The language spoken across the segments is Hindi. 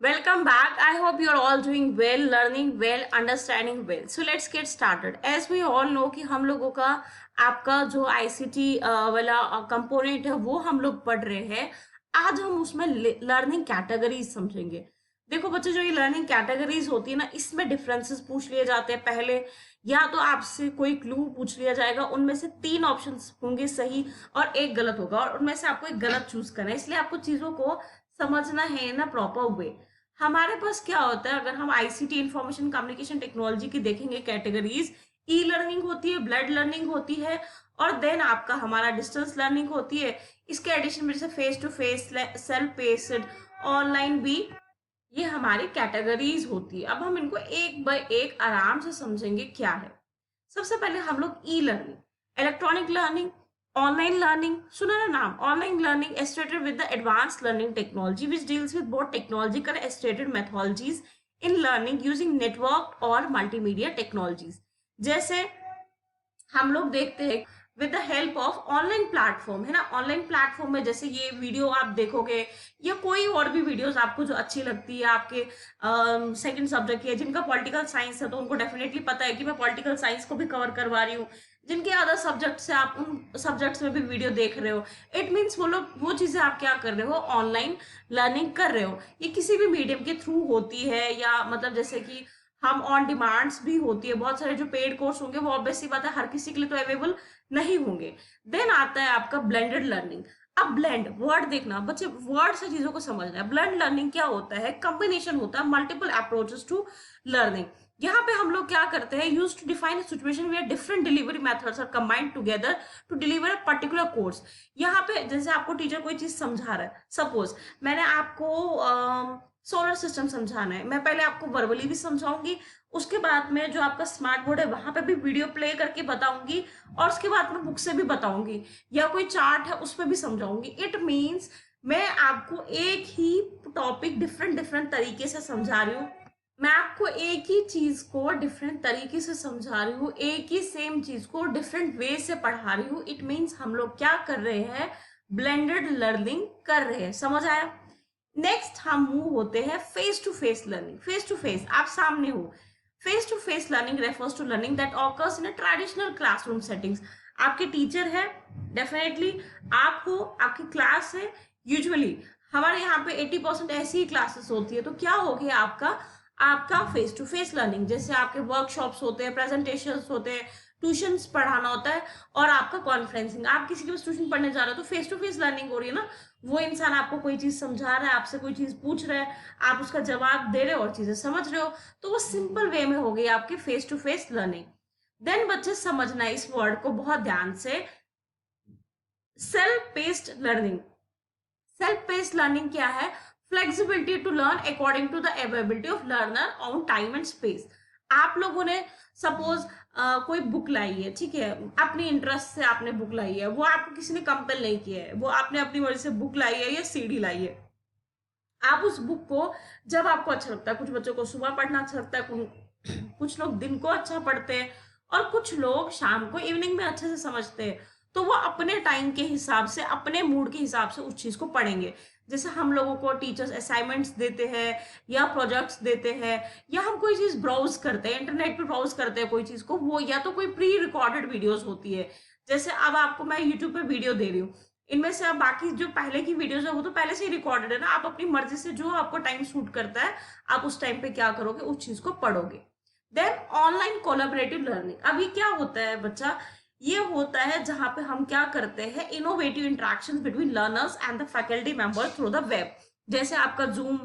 Welcome back. I hope you're all doing well, learning well, understanding well. So let's get started. As we all know कि हम लोगों का आपका जो आईसीटी वाला कंपोनेंट है वो हम लोग पढ़ रहे हैं। आज हम उसमें लर्निंग कैटेगरीज समझेंगे। देखो बच्चे, जो ये लर्निंग कैटेगरीज होती है ना, इसमें डिफरेंसेस पूछ लिए जाते हैं। पहले या तो आपसे कोई क्लू पूछ लिया जाएगा, उनमें से 3 ऑप्शंस होंगे सही और एक गलत होगा, और उनमें से आपको एक गलत चूज करना है। इसलिए आपको चीजों को समझना है ना प्रॉपर वे। हमारे पास क्या होता है, अगर हम आईसीटी इंफॉर्मेशन कम्युनिकेशन टेक्नोलॉजी की देखेंगे कैटेगरीज, ई लर्निंग होती है, ब्लड लर्निंग होती है, और देन आपका हमारा डिस्टेंस लर्निंग होती है। इसके एडिशन में जैसे face to face, self paced, online भी, ये हमारी कैटेगरीज होती है। अब हम इनको एक बाय एक आराम से समझेंगे क्या है। सबसे पहले हम लोग E learning, electronic learning, online learning, सुना ना नाम, online learning assisted with the advance learning technology which deals with both technological assisted methodologies in learning using network और मल्टीमीडिया टेक्नोलॉजीज। जैसे हम लोग देखते हैं with the help of online platform, है ना। ऑनलाइन प्लेटफॉर्म में जैसे ये वीडियो आप देखोगे या कोई और भी वीडियोस आपको जो अच्छी लगती है, आपके सेकंड सब्जेक्ट की है, जिनका पॉलिटिकल साइंस है तो उनको डेफिनेटली पता है कि मैं पॉलिटिकल साइंस को भी कवर करवा रही हूँ। जिनके अदर सब्जेक्ट से आप उन सब्जेक्ट्स में भी वीडियो देख रहे हो, इट मीन्स वो लोग वो चीजें आप क्या कर रहे हो, ऑनलाइन लर्निंग कर रहे हो। ये किसी भी मीडियम के थ्रू होती है, या मतलब जैसे कि हम ऑन डिमांड्स भी होती है। बहुत सारे जो पेड कोर्स होंगे वो ऑब्वियसली बात है हर किसी के लिए तो अवेलेबल नहीं होंगे। देन आता है आपका ब्लेंडेड लर्निंग। अब ब्लेंड वर्ड देखना बच्चे, वर्ड से चीजों को समझना है। ब्लेंड लर्निंग क्या होता है, कॉम्बिनेशन होता है मल्टीपल अप्रोचेस टू लर्निंग। यहाँ पे हम लोग क्या करते हैं, use to define situation where different delivery methods are combined together to deliver a particular course. यहाँ पे जैसे आपको टीचर कोई चीज समझा रहा है, सपोज मैंने आपको सोलर सिस्टम समझाना है, मैं पहले आपको वर्बली भी समझाऊंगी, उसके बाद में जो आपका स्मार्ट बोर्ड है वहां पे भी वीडियो प्ले करके बताऊंगी, और उसके बाद में बुक से भी बताऊंगी, या कोई चार्ट है उस पर भी समझाऊंगी। इट मीन्स मैं आपको एक ही टॉपिक डिफरेंट डिफरेंट तरीके से समझा रही हूँ। मैं आपको एक ही चीज को डिफरेंट तरीके से समझा रही हूँ, एक ही सेम चीज को डिफरेंट वे से पढ़ा रही हूँ। इट मीन्स हम लोग क्या कर रहे हैं, ब्लेंडेड लर्निंग कर रहे हैं। समझ आया। नेक्स्ट हम मूव होते हैं face to face learning. Face to face, आप सामने हो। Face to face learning refers to learning that occurs in a traditional classroom settings. आपके टीचर है, डेफिनेटली आप हो, आपकी क्लास है। यूजुअली हमारे यहाँ पे 80% ऐसी ही क्लासेस होती है, तो क्या हो गया आपका आपका फेस टू फेस लर्निंग। जैसे आपके वर्कशॉप्स होते हैं, प्रेजेंटेशंस होते हैं, ट्यूशंस पढ़ाना होता है, और आपका कॉन्फ्रेंसिंग, आप किसी के पास ट्यूशन पढ़ने जा रहे हो तो फेस टू फेस लर्निंग हो रही है ना। वो इंसान आपको कोई चीज समझा रहा है, आपसे कोई चीज पूछ रहा है, आप उसका जवाब दे रहे हो और चीजें समझ रहे हो, तो वो सिंपल वे में हो गई आपकी face to face learning. Then बच्चे समझना है इस वर्ड को बहुत ध्यान से, self paced learning. Self paced learning क्या है, flexibility to learn according to the availability of learner on time and space. आप लोगों ने सपोज कोई बुक लाई है, ठीक है, अपनी इंटरेस्ट से आपने बुक लाई है, वो आपको किसी ने कंपेल नहीं किया है, वो आपने अपनी मर्जी से बुक लाई है या सीडी लाई है। आप उस बुक को जब आपको अच्छा लगता है, कुछ बच्चों को सुबह पढ़ना अच्छा लगता है, कुछ लोग दिन को अच्छा पढ़ते हैं, और कुछ लोग शाम को इवनिंग में अच्छे से समझते हैं, तो वो अपने टाइम के हिसाब से, अपने मूड के हिसाब से उस चीज को पढ़ेंगे। जैसे हम लोगों को टीचर्स असाइनमेंट्स देते हैं या प्रोजेक्ट्स देते हैं, या हम कोई चीज ब्राउज करते हैं, इंटरनेट पे ब्राउज करते हैं कोई चीज को, वो या तो कोई प्री रिकॉर्डेड वीडियोस होती है। जैसे अब आपको मैं यूट्यूब पे वीडियो दे रही हूँ, इनमें से अब बाकी जो पहले की वीडियोस है वो तो पहले से ही रिकॉर्डेड है ना, आप अपनी मर्जी से जो आपको टाइम सूट करता है आप उस टाइम पे क्या करोगे, उस चीज को पढ़ोगे। Then online collaborative learning. अभी क्या होता है बच्चा, ये होता है जहां पे हम क्या करते हैं, innovative interactions between learners and the faculty members through the web. जैसे आपका जूम,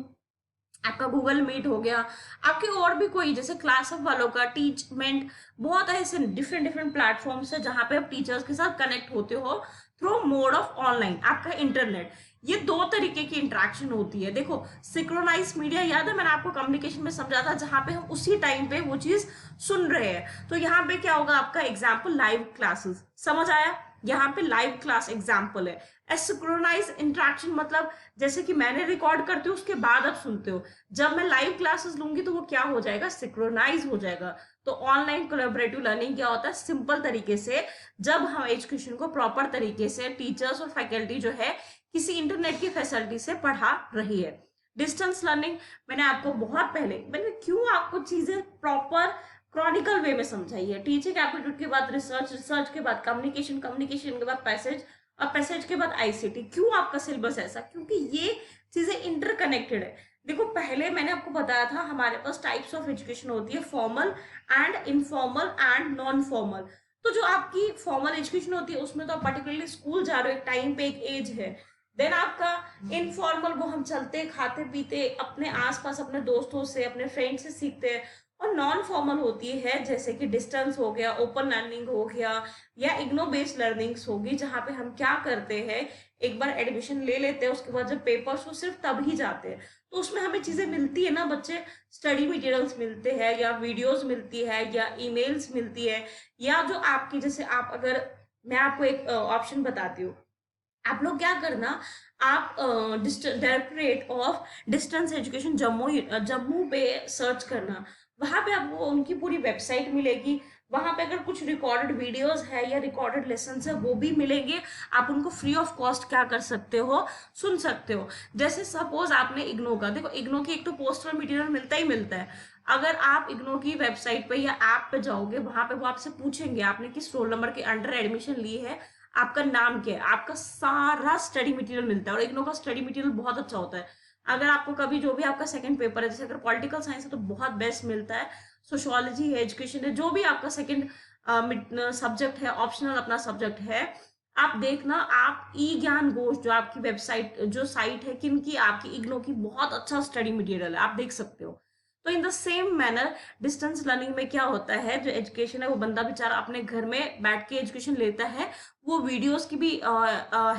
आपका गूगल मीट हो गया, आपके और भी कोई जैसे क्लासअप वालों का टीचमेंट, बहुत ऐसे डिफरेंट डिफरेंट प्लेटफॉर्म्स है जहां पे आप टीचर्स के साथ कनेक्ट होते हो थ्रू मोड ऑफ ऑनलाइन, आपका इंटरनेट। ये 2 तरीके की इंटरेक्शन होती है। देखो सिक्रोनाइज मीडिया याद है, मैंने आपको कम्युनिकेशन में समझा था, जहां पे हम उसी टाइम पे वो चीज सुन रहे हैं। तो यहाँ पे क्या होगा आपका एग्जाम्पल, लाइव क्लासेस। समझ आया, यहाँ पे लाइव क्लास एग्जाम्पल है। एसिक्रोनाइज इंटरेक्शन मतलब जैसे कि मैंने रिकॉर्ड करती हूँ उसके बाद आप सुनते हो, जब मैं लाइव क्लासेस लूंगी तो वो क्या हो जाएगा, सिक्रोनाइज हो जाएगा। तो ऑनलाइन कोलैबोरेटिव लर्निंग क्या होता है, सिंपल तरीके से जब हम एजुकेशन को प्रॉपर तरीके से टीचर्स और फैकल्टी जो है किसी इंटरनेट की फैसिलिटी से पढ़ा रही है। डिस्टेंस लर्निंग मैंने आपको बहुत पहले, मैंने क्यों आपको चीजें प्रॉपर क्रॉनिकल वे में समझाई है। टीचिंग एप्टीट्यूड के बाद रिसर्च, रिसर्च के बाद कम्युनिकेशन, कम्युनिकेशन के बाद पैसेज, और पैसेज के बाद आईसीटी। क्यों आपका सिलेबस ऐसा? क्योंकि ये चीजें इंटरकनेक्टेड है। देखो पहले मैंने आपको बताया था हमारे पास टाइप्स ऑफ एजुकेशन होती है, formal and informal and non formal. तो जो आपकी फॉर्मल एजुकेशन होती है उसमें तो आप पर्टिकुलरली स्कूल जा रहे हो, एक टाइम पे एक एज है। देन आपका इनफॉर्मल, वो हम चलते खाते पीते अपने आसपास अपने दोस्तों से, अपने फ्रेंड से सीखते हैं। और नॉन फॉर्मल होती है जैसे कि डिस्टेंस हो गया, ओपन लर्निंग हो गया, या इग्नो बेस्ड लर्निंग्स होगी, जहाँ पे हम क्या करते हैं, एक बार एडमिशन ले लेते हैं, उसके बाद जब पेपर्स हो सिर्फ तब ही जाते हैं। तो उसमें हमें चीजें मिलती है ना बच्चे, स्टडी मटेरियल्स मिलते हैं, या वीडियोस मिलती है, या ईमेल्स मिलती है, या जो आपकी, जैसे आप अगर, मैं आपको एक ऑप्शन बताती हूँ, आप लोग क्या करना, आप directorate of distance education Jammu, Jammu पे सर्च करना। वहां पे आपको उनकी पूरी वेबसाइट मिलेगी। वहां पे अगर कुछ रिकॉर्डेड वीडियोस है या रिकॉर्डेड लेसन है वो भी मिलेंगे। आप उनको फ्री ऑफ कॉस्ट क्या कर सकते हो, सुन सकते हो। जैसे सपोज आपने इग्नो का, देखो इग्नो की एक तो पोस्टर मटेरियल मिलता ही मिलता है। अगर आप इग्नो की वेबसाइट पे या ऐप पे जाओगे, वहां पे वो आपसे पूछेंगे आपने किस रोल नंबर के अंडर एडमिशन ली है, आपका नाम क्या है, आपका सारा स्टडी मटेरियल मिलता है। और इग्नो का स्टडी मटेरियल बहुत अच्छा होता है। अगर आपको कभी जो भी आपका सेकंड पेपर है, जैसे अगर पॉलिटिकल साइंस है तो बहुत बेस्ट मिलता है, सोशियोलॉजी है, एजुकेशन है, जो भी आपका सेकंड सब्जेक्ट है, ऑप्शनल अपना सब्जेक्ट है, आप देखना। आप ई ज्ञान घोष जो आपकी वेबसाइट, जो साइट है किनकी, आपकी इग्नो की, बहुत अच्छा स्टडी मटेरियल है, आप देख सकते हो। तो in the same manner distance learning में क्या होता है, जो एजुकेशन है वो बंदा बेचारा अपने घर में बैठ के एजुकेशन लेता है, वो वीडियोस की भी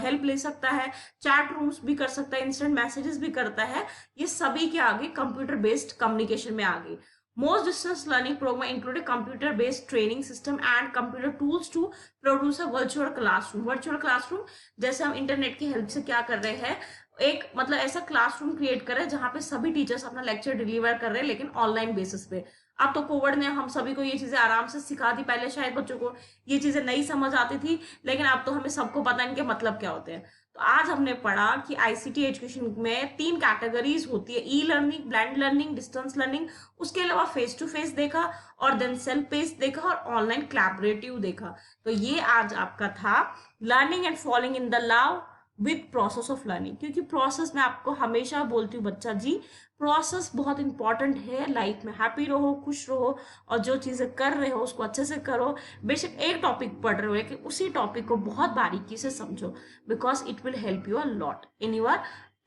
हेल्प ले सकता है, चैट रूम्स भी कर सकता है, इंस्टेंट मैसेजेस भी करता है। ये सभी के आगे कंप्यूटर बेस्ड कम्युनिकेशन में आ गई। Most distance learning program include a computer-based training system and computer tools to produce a virtual classroom. Virtual classroom जैसे हम इंटरनेट की हेल्प से क्या कर रहे हैं, एक मतलब ऐसा क्लासरूम क्रिएट कर रहे हैं जहाँ पे सभी टीचर्स अपना लेक्चर डिलीवर कर रहे हैं, लेकिन ऑनलाइन बेसिस पे। अब तो कोविड ने हम सभी को ये चीजें आराम से सिखा दी। पहले शायद बच्चों को ये चीजें नहीं समझ आती थी, लेकिन अब तो हमें सबको पता है इनके मतलब क्या होते हैं। तो आज हमने पढ़ा कि आईसीटी एजुकेशन में 3 कैटेगरीज होती है, e learning, blend learning, distance learning. उसके अलावा फेस टू फेस देखा, और देन सेल्फ पेस्ड देखा, और ऑनलाइन कोलैबोरेटिव देखा। तो ये आज आपका था learning and following in the love with process of learning. क्योंकि प्रोसेस, मैं आपको हमेशा बोलती हूँ बच्चा जी, प्रोसेस बहुत इंपॉर्टेंट है लाइफ में। हैप्पी रहो, खुश रहो, और जो चीजें कर रहे हो उसको अच्छे से करो। बेशक एक टॉपिक पढ़ रहे हो, लेकिन उसी टॉपिक को बहुत बारीकी से समझो, because it will help you a lot in your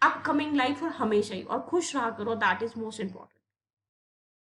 upcoming life, और हमेशा ही। और खुश रहा करो, दैट इज मोस्ट इंपॉर्टेंट।